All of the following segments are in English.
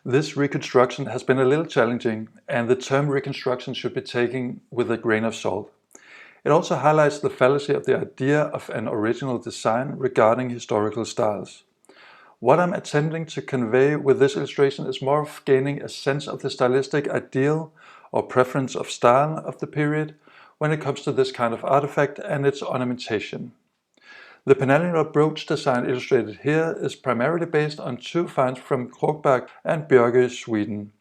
This reconstruction has been a little challenging, and the term reconstruction should be taken with a grain of salt. It also highlights the fallacy of the idea of an original design regarding historical styles. What I'm attempting to convey with this illustration is more of gaining a sense of the stylistic ideal or preference of style of the period when it comes to this kind of artifact and its ornamentation. The Penannular Brooch design illustrated here is primarily based on two finds from Kråkberg and Björkö, Sweden,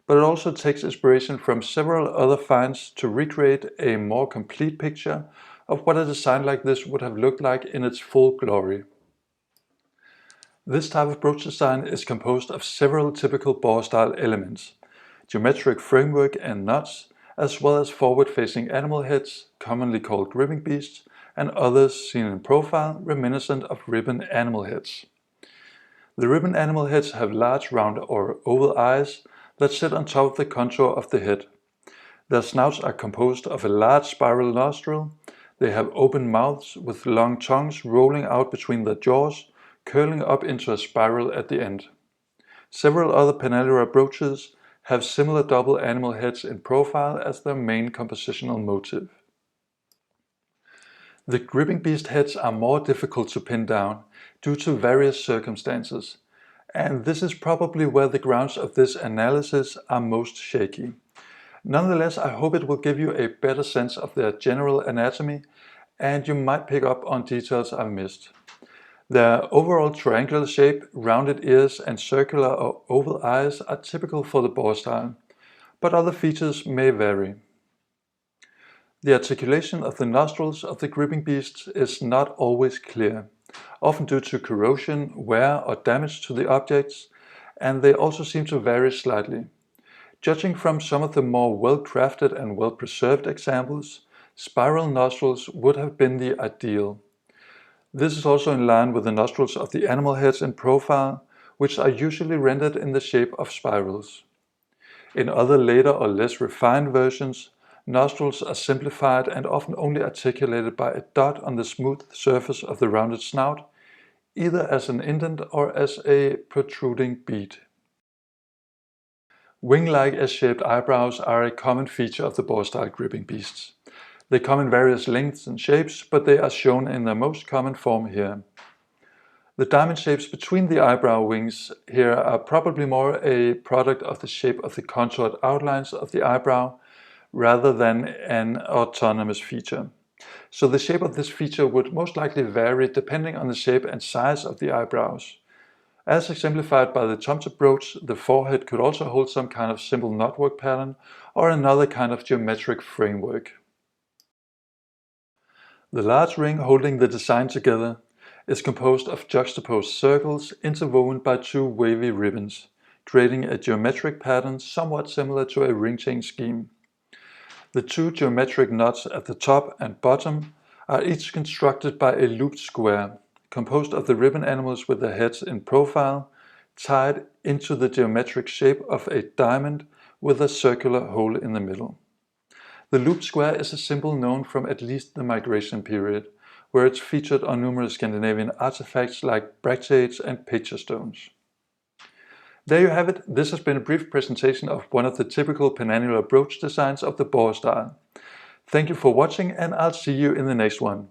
but it also takes inspiration from several other finds to recreate a more complete picture of what a design like this would have looked like in its full glory. This type of brooch design is composed of several typical Borre-style elements, geometric framework and knots, as well as forward-facing animal heads, commonly called gripping beasts, and others seen in profile reminiscent of ribbon animal heads. The ribbon animal heads have large round or oval eyes that sit on top of the contour of the head. Their snouts are composed of a large spiral nostril. They have open mouths with long tongues rolling out between their jaws, curling up into a spiral at the end. Several other Penannular brooches have similar double animal heads in profile as their main compositional motive. The gripping beast heads are more difficult to pin down due to various circumstances, and this is probably where the grounds of this analysis are most shaky. Nonetheless, I hope it will give you a better sense of their general anatomy, and you might pick up on details I've missed. Their overall triangular shape, rounded ears, and circular or oval eyes are typical for the Borre style, but other features may vary. The articulation of the nostrils of the gripping beasts is not always clear, often due to corrosion, wear, or damage to the objects, and they also seem to vary slightly. Judging from some of the more well-crafted and well-preserved examples, spiral nostrils would have been the ideal. This is also in line with the nostrils of the animal heads in profile, which are usually rendered in the shape of spirals. In other later or less refined versions, nostrils are simplified and often only articulated by a dot on the smooth surface of the rounded snout, either as an indent or as a protruding bead. Wing-like S-shaped eyebrows are a common feature of the Borre-style gripping beasts. They come in various lengths and shapes, but they are shown in their most common form here. The diamond shapes between the eyebrow wings here are probably more a product of the shape of the contoured outlines of the eyebrow, rather than an autonomous feature. So the shape of this feature would most likely vary depending on the shape and size of the eyebrows. As exemplified by the Tomte brooch, the forehead could also hold some kind of simple knotwork pattern or another kind of geometric framework. The large ring holding the design together is composed of juxtaposed circles interwoven by two wavy ribbons, creating a geometric pattern somewhat similar to a ring chain scheme. The two geometric knots at the top and bottom are each constructed by a looped square, composed of the ribbon animals with their heads in profile, tied into the geometric shape of a diamond with a circular hole in the middle. The looped square is a symbol known from at least the migration period, where it's featured on numerous Scandinavian artifacts like bracteates and picture stones. There you have it. This has been a brief presentation of one of the typical Penannular brooch designs of the Borre style. Thank you for watching, and I'll see you in the next one.